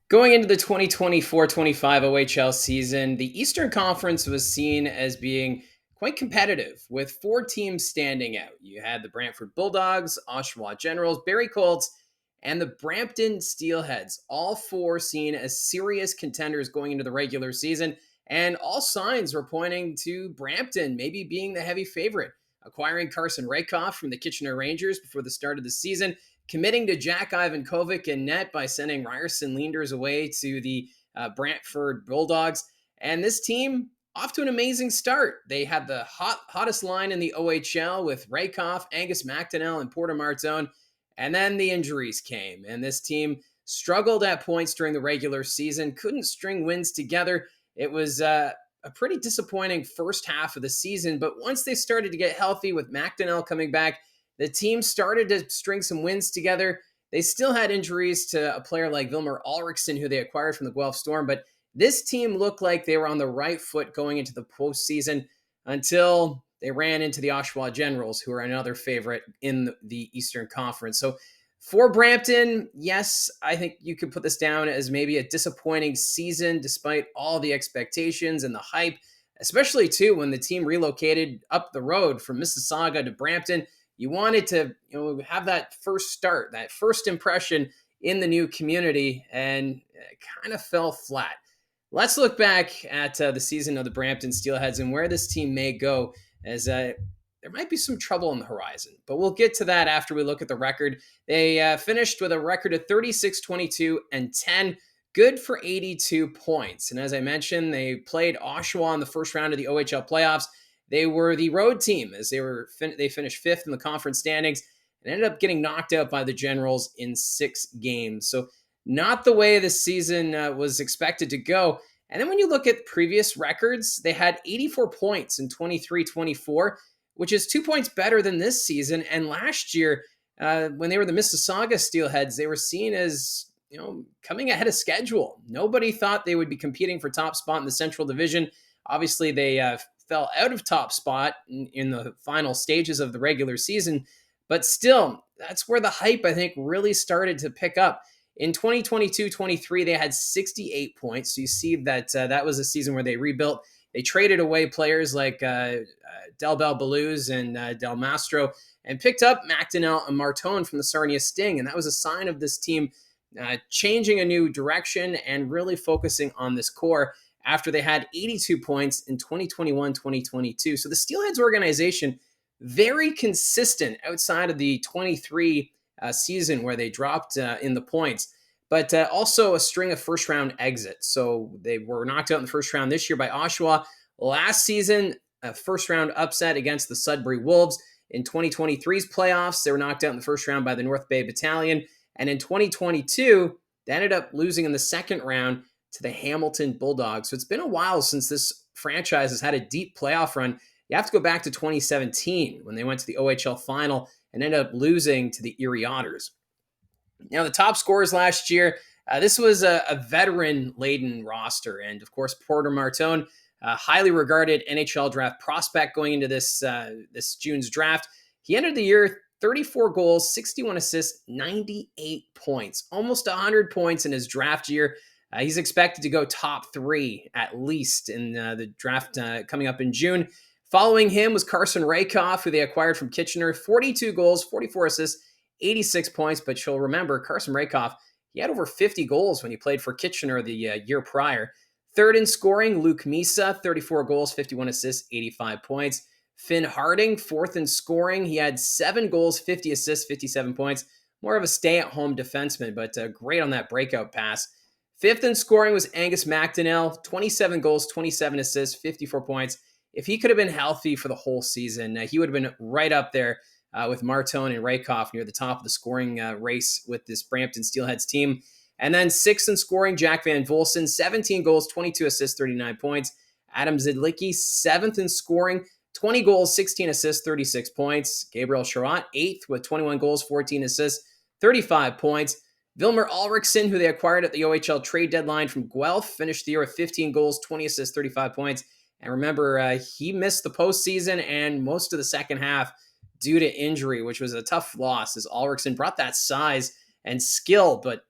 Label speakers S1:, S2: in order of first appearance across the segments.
S1: Going into the 2024-25 OHL season, the Eastern Conference was seen as being quite competitive, with four teams standing out. You had the Brantford Bulldogs, Oshawa Generals, Barrie Colts, and the Brampton Steelheads, all four seen as serious contenders going into the regular season, and all signs were pointing to Brampton maybe being the heavy favorite. Acquiring Carson Rakoff from the Kitchener Rangers before the start of the season, committing to Jack Ivankovic in net by sending Ryerson Leanders away to the Brantford Bulldogs. And this team off to an amazing start. They had the hottest line in the OHL with Rakoff, Angus MacDonnell, and Porter Martone. And then the injuries came, and this team struggled at points during the regular season, couldn't string wins together. It was a pretty disappointing first half of the season, but once they started to get healthy with MacDonnell coming back, the team started to string some wins together. They still had injuries to a player like Vilmer Ulrichsen, who they acquired from the Guelph Storm, but this team looked like they were on the right foot going into the postseason until they ran into the Oshawa Generals, who are another favorite in the Eastern Conference. So for Brampton, yes, I think you could put this down as maybe a disappointing season despite all the expectations and the hype, especially too when the team relocated up the road from Mississauga to Brampton. You wanted to have that first start, that first impression in the new community, and it kind of fell flat. Let's look back at the season of the Brampton Steelheads and where this team may go, as there might be some trouble on the horizon. But we'll get to that after we look at the record. They finished with a record of 36-22-10, good for 82 points. And as I mentioned, they played Oshawa in the first round of the OHL playoffs. They were the road team as they finished fifth in the conference standings and ended up getting knocked out by the Generals in 6 games. So not the way the season was expected to go. And then when you look at previous records, they had 84 points in 23-24, which is 2 points better than this season. And last year, when they were the Mississauga Steelheads, they were seen as coming ahead of schedule. Nobody thought they would be competing for top spot in the Central Division. Obviously, they fell out of top spot in the final stages of the regular season, but still, that's where the hype, I think, really started to pick up. In 2022-23, they had 68 points. So you see that that was a season where they rebuilt. They traded away players like Del Bel Beluz and Del Mastro and picked up MacDonnell and Martone from the Sarnia Sting. And that was a sign of this team changing a new direction and really focusing on this core after they had 82 points in 2021-2022. So the Steelheads organization, very consistent outside of the 23 season where they dropped in the points, but also a string of first-round exits. So they were knocked out in the first round this year by Oshawa. Last season, a first-round upset against the Sudbury Wolves. In 2023's playoffs, they were knocked out in the first round by the North Bay Battalion. And in 2022, they ended up losing in the second round to the Hamilton Bulldogs. So it's been a while since this franchise has had a deep playoff run. You have to go back to 2017 when they went to the OHL final and ended up losing to the Erie Otters. Now, the top scorers last year, this was a veteran-laden roster. And, of course, Porter Martone, a highly regarded NHL draft prospect going into this June's draft. He entered the year 34 goals, 61 assists, 98 points, almost 100 points in his draft year. He's expected to go top 3 at least in the draft coming up in June. Following him was Carson Rakoff, who they acquired from Kitchener. 42 goals, 44 assists, 86 points. But you'll remember, Carson Rakoff, he had over 50 goals when he played for Kitchener the year prior. Third in scoring, Luke Misa, 34 goals, 51 assists, 85 points. Finn Harding, fourth in scoring. He had 7 goals, 50 assists, 57 points. More of a stay-at-home defenseman, but great on that breakout pass. Fifth in scoring was Angus MacDonnell, 27 goals, 27 assists, 54 points. If he could have been healthy for the whole season, he would have been right up there with Martone and Rakoff near the top of the scoring race with this Brampton Steelheads team. And then sixth in scoring, Jack Van Volsen, 17 goals, 22 assists, 39 points. Adam Zidlicki, seventh in scoring, 20 goals, 16 assists, 36 points. Gabriel Charrot, eighth with 21 goals, 14 assists, 35 points. Vilmer Ulrichsen, who they acquired at the OHL trade deadline from Guelph, finished the year with 15 goals, 20 assists, 35 points. And remember, he missed the postseason and most of the second half due to injury, which was a tough loss as Ulrichsen brought that size and skill, but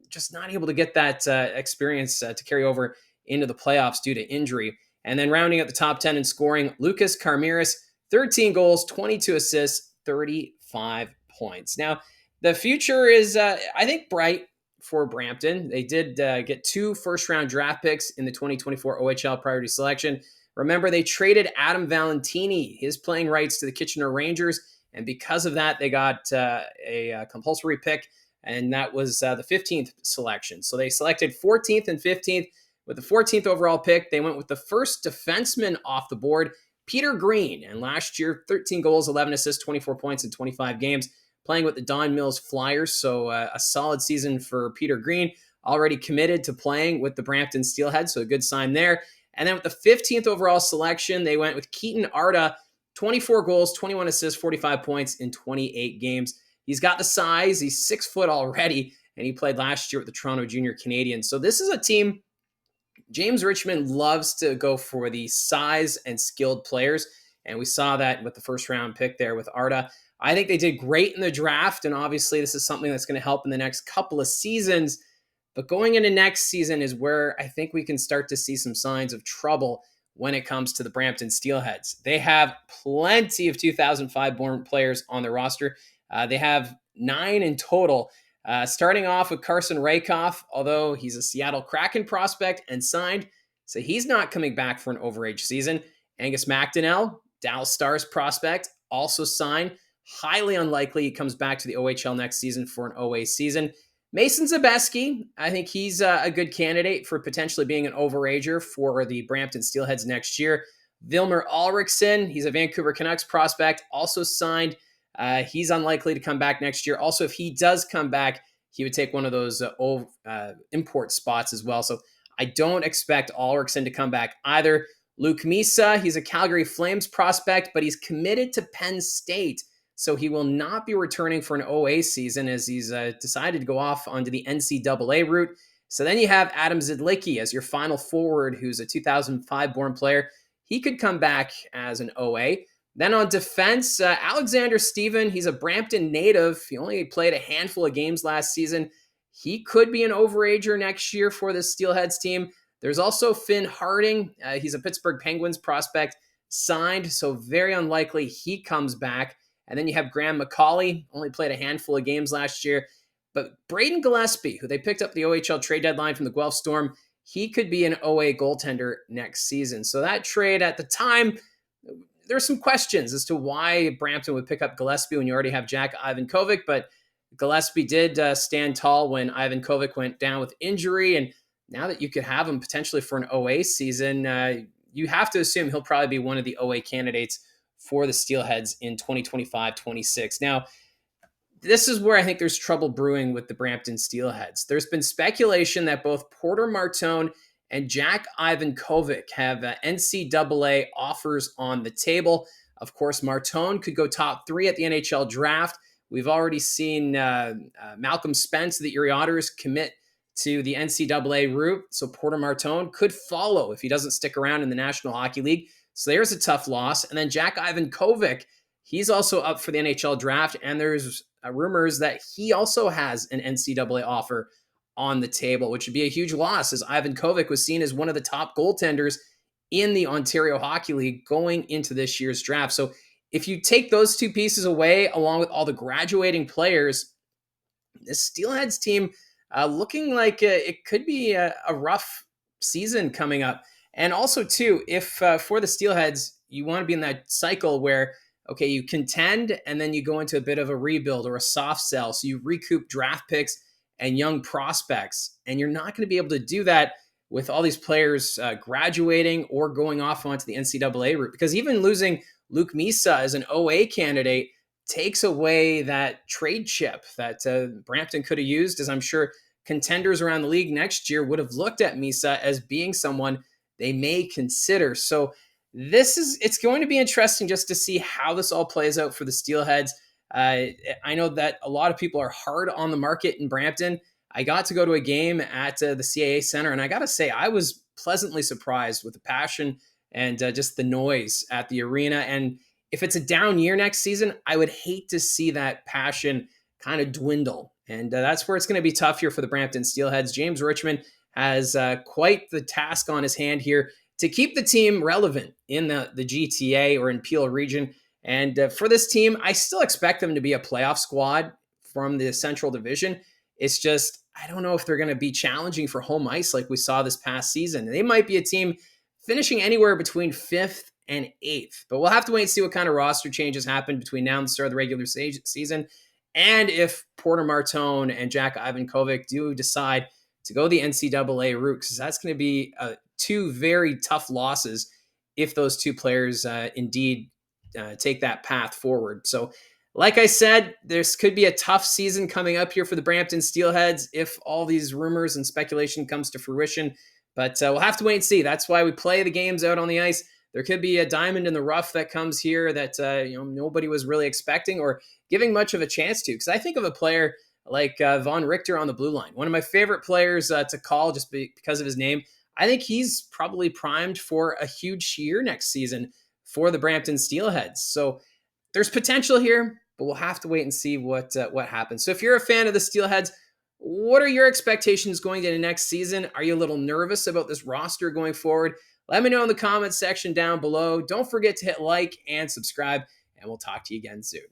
S1: just not able to get that experience to carry over into the playoffs due to injury. And then rounding out the top 10 in scoring, Lucas Carmiris, 13 goals, 22 assists, 35 points. Now, the future is, I think, bright for Brampton. They did get 2 first-round draft picks in the 2024 OHL priority selection. Remember, they traded Adam Valentini, his playing rights, to the Kitchener Rangers, and because of that, they got a compulsory pick, and that was the 15th selection. So they selected 14th and 15th. With the 14th overall pick, they went with the first defenseman off the board, Peter Green. And last year, 13 goals, 11 assists, 24 points in 25 games, playing with the Don Mills Flyers. So a solid season for Peter Green, already committed to playing with the Brampton Steelheads. So a good sign there. And then with the 15th overall selection, they went with Keaton Arda, 24 goals, 21 assists, 45 points in 28 games. He's got the size. He's 6 foot already, and he played last year with the Toronto Junior Canadiens. So this is a team, James Richmond loves to go for the size and skilled players, and we saw that with the first round pick there with Arda. I think they did great in the draft, and obviously this is something that's going to help in the next couple of seasons. But going into next season is where I think we can start to see some signs of trouble when it comes to the Brampton Steelheads. They have plenty of 2005 born players on their roster. They have 9 in total. Starting off with Carson Rakoff, although he's a Seattle Kraken prospect and signed, so he's not coming back for an overage season. Angus McDonnell, Dallas Stars prospect, also signed. Highly unlikely he comes back to the OHL next season for an OA season. Mason Zabeski, I think he's a good candidate for potentially being an overager for the Brampton Steelheads next year. Vilmer Ulrichsen, he's a Vancouver Canucks prospect, also signed. He's unlikely to come back next year. Also, if he does come back, he would take one of those import spots as well. So I don't expect Ulrichsen to come back either. Luke Misa, he's a Calgary Flames prospect, but he's committed to Penn State. So he will not be returning for an OA season as he's decided to go off onto the NCAA route. So then you have Adam Zidlicki as your final forward, who's a 2005 born player. He could come back as an OA. Then on defense, Alexander Steven, he's a Brampton native. He only played a handful of games last season. He could be an overager next year for the Steelheads team. There's also Finn Harding. He's a Pittsburgh Penguins prospect, signed, so very unlikely he comes back. And then you have Graham McCauley, only played a handful of games last year. But Braden Gillespie, who they picked up the OHL trade deadline from the Guelph Storm, he could be an OA goaltender next season. So that trade at the time, there's some questions as to why Brampton would pick up Gillespie when you already have Jack Ivankovic, but Gillespie did stand tall when Ivankovic went down with injury, and now that you could have him potentially for an OA season, you have to assume he'll probably be one of the OA candidates for the Steelheads in 2025-26. Now, this is where I think there's trouble brewing with the Brampton Steelheads. There's been speculation that both Porter Martone and Jack Ivankovic have NCAA offers on the table. Of course, Martone could go top 3 at the NHL draft. We've already seen Malcolm Spence of the Erie Otters commit to the NCAA route, so Porter Martone could follow if he doesn't stick around in the National Hockey League. So there's a tough loss. And then Jack Ivankovic, he's also up for the NHL draft, and there's rumors that he also has an NCAA offer on the table, which would be a huge loss, as Ivankovic was seen as one of the top goaltenders in the Ontario Hockey League going into this year's draft. So if you take those two pieces away, along with all the graduating players, the Steelheads team looking like it could be a rough season coming up. And also, too, if for the Steelheads, you want to be in that cycle where, okay, you contend and then you go into a bit of a rebuild or a soft sell. So you recoup draft picks and young prospects. And you're not going to be able to do that with all these players graduating or going off onto the NCAA route. Because even losing Luke Misa as an OA candidate takes away that trade chip that Brampton could have used, as I'm sure contenders around the league next year would have looked at Misa as being someone they may consider. So it's going to be interesting just to see how this all plays out for the Steelheads. I know that a lot of people are hard on the market in Brampton. I got to go to a game at the CAA Center, and I got to say, I was pleasantly surprised with the passion and just the noise at the arena. And if it's a down year next season, I would hate to see that passion kind of dwindle And that's where it's going to be tough here for the Brampton Steelheads. James Richmond has quite the task on his hand here to keep the team relevant in the GTA or in Peel region. And for this team, I still expect them to be a playoff squad from the Central Division. It's just, I don't know if they're going to be challenging for home ice like we saw this past season. They might be a team finishing anywhere between 5th and 8th. But we'll have to wait and see what kind of roster changes happen between now and the start of the regular season. And if Porter Martone and Jack Ivankovic do decide to go the NCAA route, because that's going to be two very tough losses if those two players indeed take that path forward. So, like I said, this could be a tough season coming up here for the Brampton Steelheads if all these rumors and speculation comes to fruition. But we'll have to wait and see. That's why we play the games out on the ice. There could be a diamond in the rough that comes here that nobody was really expecting or giving much of a chance to. Because I think of a player like Von Richter on the blue line, one of my favorite players to call just because of his name. I think he's probably primed for a huge year next season for the Brampton Steelheads. So there's potential here, but we'll have to wait and see what happens. So if you're a fan of the Steelheads, what are your expectations going into next season? Are you a little nervous about this roster going forward? Let me know in the comments section down below. Don't forget to hit like and subscribe, and we'll talk to you again soon.